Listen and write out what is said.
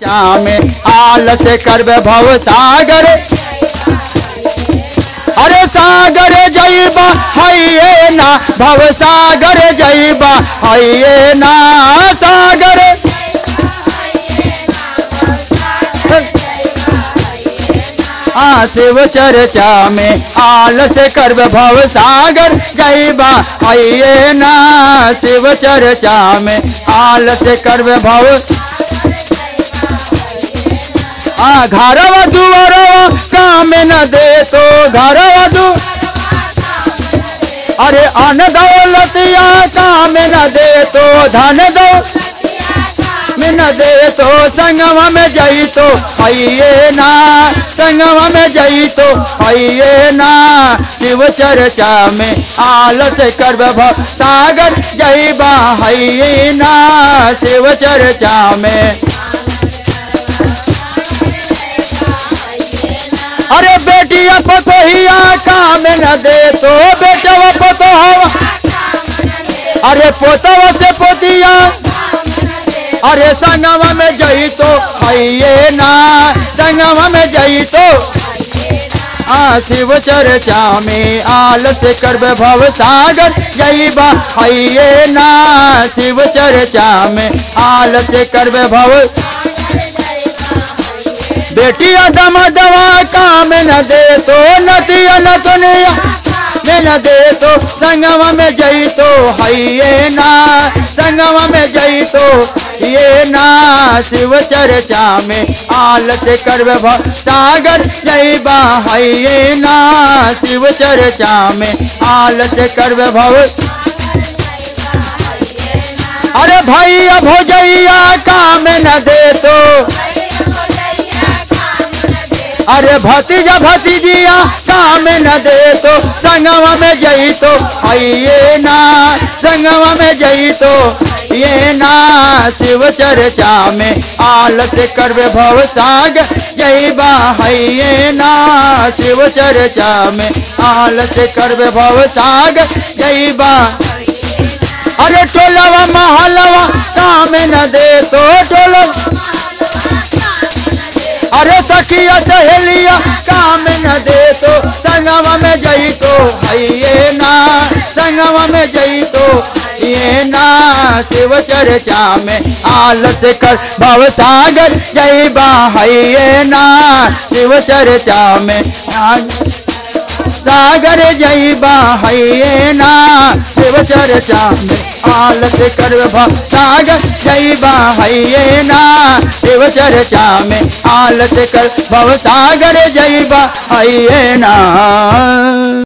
में आलस करबे भव सागर। अरे सागर जइबा हइये ना भव सागर जइबा हइये ना सागर। शिव चर्चा में आलस करबे भव सागर जइबा हइये ना। शिव चर्चा में आलस करबे भव घरवा दुआरवा काम न दे तो घरवा दु। अरे अन दौलतिया काम न दे तो धन दो में न दे तो संगवा में जई तो हइये ना। संगवा में जई तो हइये ना। शिव चर्चा में आलस करबे भव सागर जइबा हइये ना। शिव चर्चा में अरे बेटिया पतोहिया काम न दे तो बेटवा पतोहवा। अरे पोतवा से पोतिया अरे संगवा में जई तो हइये ना। संगवा में जई तो शिव चर्चा में आलस करबे भव सागर जइबा हइये ना। शिव चर्चा में आलस करबे भव बेटिया दमदवा काम न दे तो नदिया न दुनिया में न दे तो संगवा में जई तो हइये ना। संगवा में जई तो ये ना। शिव चर्चा में आलस करबे भव सागर जइबा हइये ना। शिव चर्चा में आलस करबे भव अरे भैया भौजैया काम न दे तो अरे भतीजा भतीजिया काम न दे तो संगवा में जई तो हइये ना। संगवा में जई तो ये ना। शिव चर्चा में आलस करबे भव सागर जइबा हइये ना। शिव चर्चा में आलस करबे भव सागर जइबा अरे टोलवा महलवा काम न दे तो टोलवा अरे सखिया सहेलिया काम न दे तो संगवा में जई तो हइये ना। संगवा में जई तो ये ना। शिव चर्चा में आलस कर भव सागर जइबा हइये ना। शिव चर्चा में सागर जइबा हइये ना। शिव चर्चा में आलस करबे भव सागर जइबा हइये ना। शिव चर्चा में आलस कर भव सागर जइबा हइये ना।